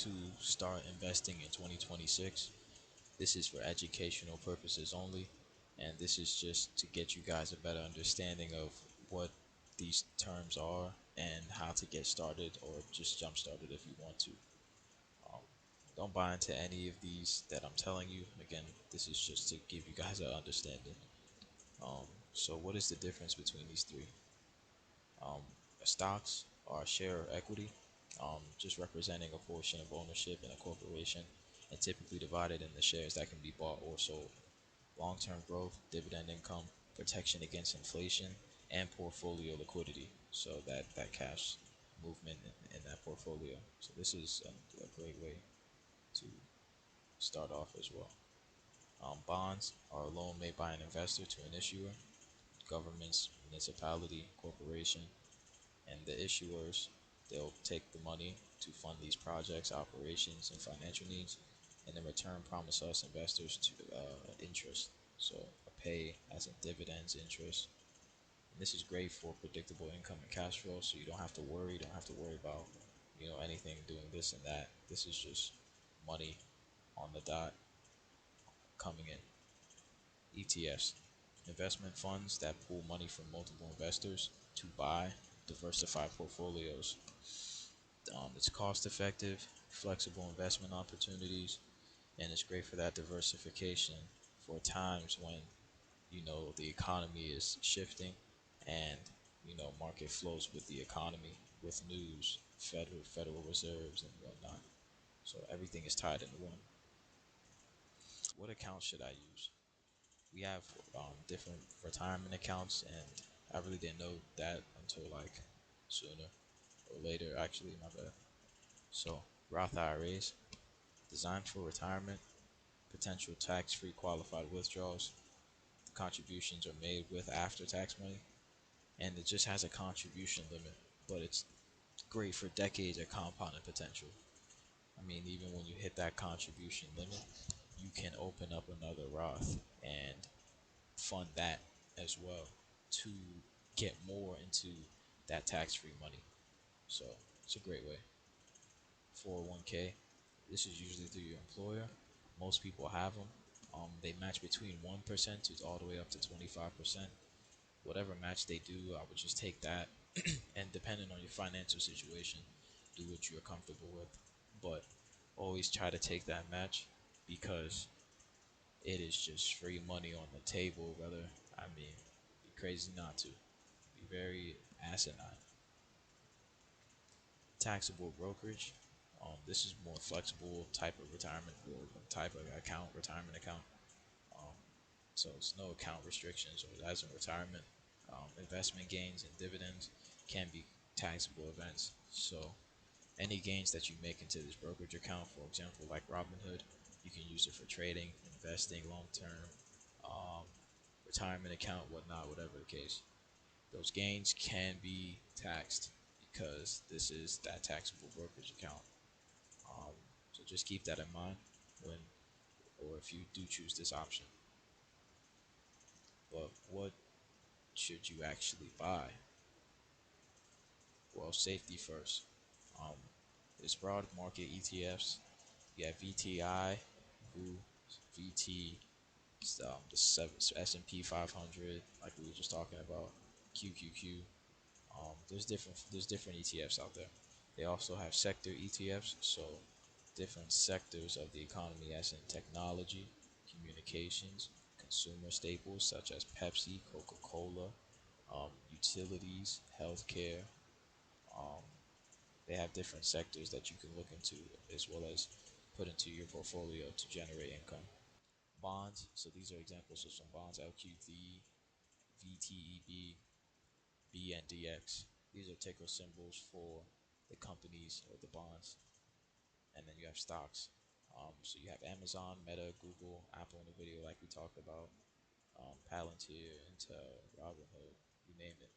to start investing in 2026. This is for educational purposes only, and this is just to get you guys a better understanding of what these terms are and how to get started or just jump started if you want to. Um, don't buy into any of these that I'm telling you. Again, this is just to give you guys an understanding. So what is the difference between these three? Um, Stocks are share or equity, just representing a portion of ownership in a corporation and typically divided into shares that can be bought or sold. Long-term growth, dividend income, protection against inflation, and portfolio liquidity. So that cash movement in that portfolio. So this is a great way to start off as well. Bonds are a loan made by an investor to an issuer, governments, municipality, corporation, and the issuers. They'll take the money to fund these projects, operations, and financial needs, and in return promise us investors to interest. So a pay as in dividends, interest. And this is great for predictable income and cash flow, so you don't have to worry. You don't have to worry about anything doing this and that. This is just money on the dot coming in. ETFs, investment funds that pool money from multiple investors to buy diversified portfolios. It's cost effective, flexible investment opportunities, and it's great for that diversification for times when the economy is shifting and market flows with the economy, with news, federal reserves and whatnot. So everything is tied into one. What account should I use? We have different retirement accounts, and I really didn't know that until like sooner or later. Actually, my bad. So Roth IRAs, designed for retirement, potential tax-free qualified withdrawals. The contributions are made with after-tax money, and it just has a contribution limit, but it's great for decades of compounding potential. I mean, even when you hit that contribution limit, you can open up another Roth and fund that as well to get more into that tax-free money. So it's a great way. 401k. This is usually through your employer. Most people have them. They match between 1% to all the way up to 25%. Whatever match they do, I would just take that. And depending on your financial situation, do what you're comfortable with. But always try to take that match because it is just free money on the table, brother. I mean, be crazy not to. Be very asinine. Taxable brokerage. This is more flexible type of retirement or type of account, retirement account. Um, so it's no account restrictions or as in retirement. Investment gains and dividends can be taxable events. So any gains that you make into this brokerage account, for example, like Robinhood, you can use it for trading, investing, long term, um, retirement account, whatnot, whatever the case. Those gains can be taxed because this is that taxable brokerage account. Um, so just keep that in mind when or if you do choose this option. But what should you actually buy? Well, safety first. Um, there's broad market ETFs. You have VTI, VU, VT, the S&P 500, like we were just talking about, QQQ. There's different ETFs out there. They also have sector ETFs, so different sectors of the economy, as in technology, communications, consumer staples such as Pepsi, Coca-Cola, utilities, healthcare. Um, they have different sectors that you can look into as well as put into your portfolio to generate income. Bonds, so these are examples of some bonds: LQD, VTEB, BNDX. These are ticker symbols for the companies or the bonds. And then you have stocks. So you have Amazon, Meta, Google, Apple, Nvidia, like we talked about, Palantir, Intel, Robinhood, you name it.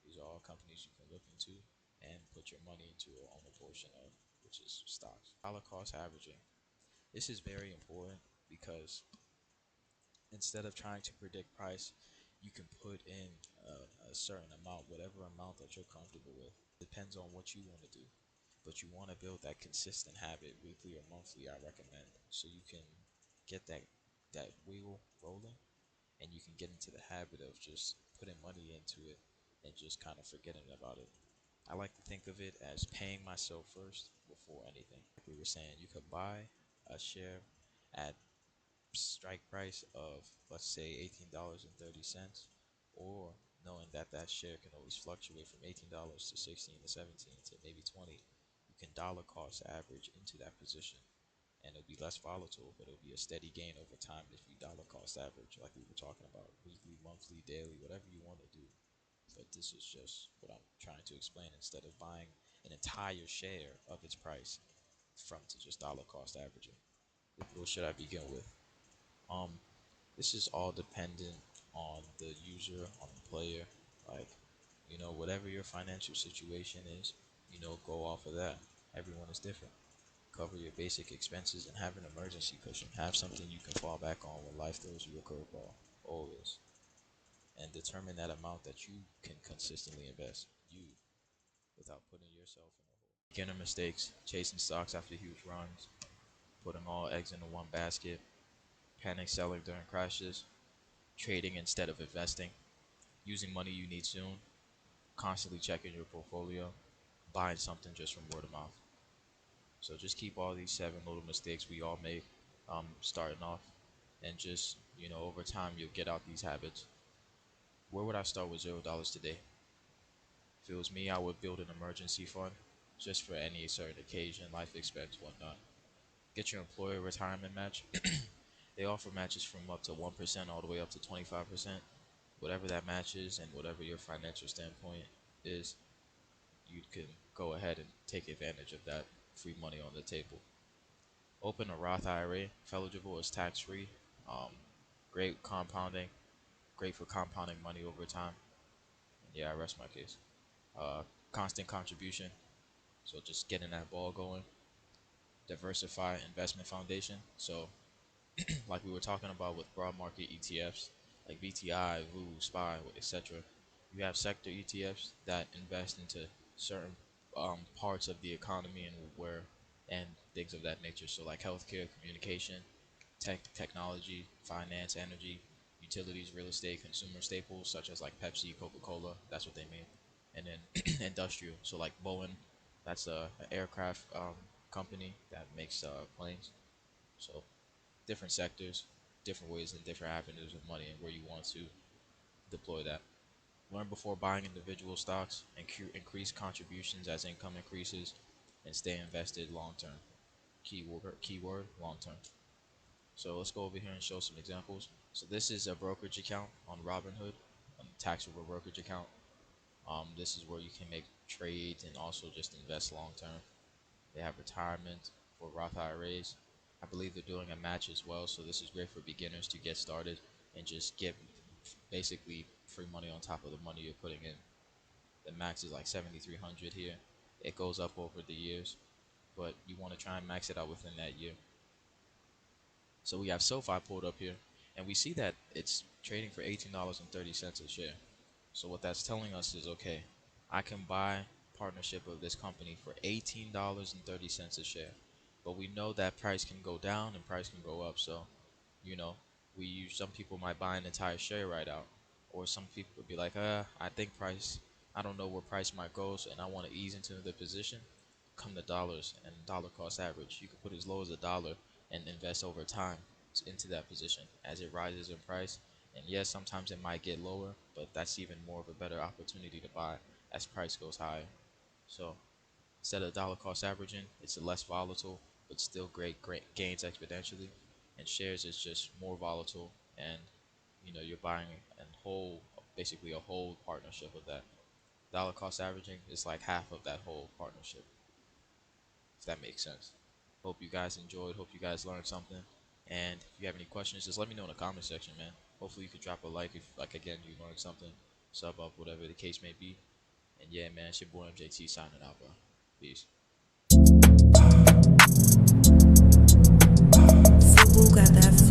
These are all companies you can look into and put your money into or own a portion of, which is stocks. Dollar cost averaging. This is very important because instead of trying to predict price, you can put in a certain amount, whatever amount that you're comfortable with. Depends on what you want to do. but you want to build that consistent habit weekly or monthly. I recommend, so you can get that wheel rolling, and you can get into the habit of just putting money into it and just kind of forgetting about it. I like to think of it as paying myself first before anything. Like we were saying, you could buy a share at strike price of, let's say, $18.30, or knowing that that share can always fluctuate from $18 to 16 to 17 to maybe 20, you can dollar cost average into that position, and it'll be less volatile, but it'll be a steady gain over time if you dollar cost average, like we were talking about, weekly, monthly, daily, whatever you want to do. But this is just what I'm trying to explain, instead of buying an entire share of its price from to just dollar cost averaging. What should I begin with? Um, this is all dependent on the user, on the player. Like, whatever your financial situation is, go off of that. Everyone is different. Cover your basic expenses and have an emergency cushion. Have something you can fall back on when life throws you a curveball. Always. And determine that amount that you can consistently invest. You, without putting yourself in a hole. Beginner mistakes: chasing stocks after huge runs, putting all eggs into one basket, panic selling during crashes, trading instead of investing, using money you need soon, constantly checking your portfolio, buying something just from word of mouth. So just keep all these 7 little mistakes we all make, starting off, and just, over time you'll get out these habits. Where would I start with $0 today? If it was me, I would build an emergency fund just for any certain occasion, life expense, whatnot. Get your employer retirement match. They offer matches from up to 1% all the way up to 25%. Whatever that match is and whatever your financial standpoint is, you can go ahead and take advantage of that free money on the table. Open a Roth IRA. If eligible, is tax free. Um, Great compounding. Great for compounding money over time. And yeah, I rest my case. Constant contribution. So just getting that ball going. Diversify investment foundation. So like we were talking about with broad market ETFs, like VTI, VU, SPY, etc. You have sector ETFs that invest into certain parts of the economy and things of that nature. So like healthcare, communication, technology, finance, energy, utilities, real estate, consumer staples such as like Pepsi, Coca-Cola. That's what they mean. And then industrial. So like Boeing, that's an aircraft company that makes planes. So different sectors, different ways and different avenues of money and where you want to deploy that. Learn before buying individual stocks and increase contributions as income increases, and stay invested long term. Keyword long term. So let's go over here and show some examples. So this is a brokerage account on Robinhood, a taxable brokerage account. This is where you can make trades and also just invest long term. They have retirement for Roth IRAs. I believe they're doing a match as well, so this is great for beginners to get started and just get basically free money on top of the money you're putting in. The max is like 7,300 here. It goes up over the years, but you want to try and max it out within that year. So we have SoFi pulled up here, and we see that it's trading for $18.30 a share. So what that's telling us is, okay, I can buy partnership of this company for $18.30 a share. But we know that price can go down and price can go up. So, you know, some people might buy an entire share right out, or some people would be like, I think price, I don't know where price might go, and I want to ease into the position. Come to dollars and dollar cost average. You can put as low as $1 and invest over time into that position as it rises in price. And yes, sometimes it might get lower, but that's even more of a better opportunity to buy as price goes higher. So instead of dollar cost averaging, it's a less volatile, but still great gains exponentially. And shares is just more volatile, and you're buying a basically a whole partnership of that. Dollar cost averaging is like half of that whole partnership, if that makes sense. Hope you guys enjoyed. Hope you guys learned something. And if you have any questions, just let me know in the comment section, man. Hopefully you could drop a like if, like, again, you learned something, sub up, whatever the case may be. And yeah, man, it's your boy MJT signing out, bro. Peace. Got that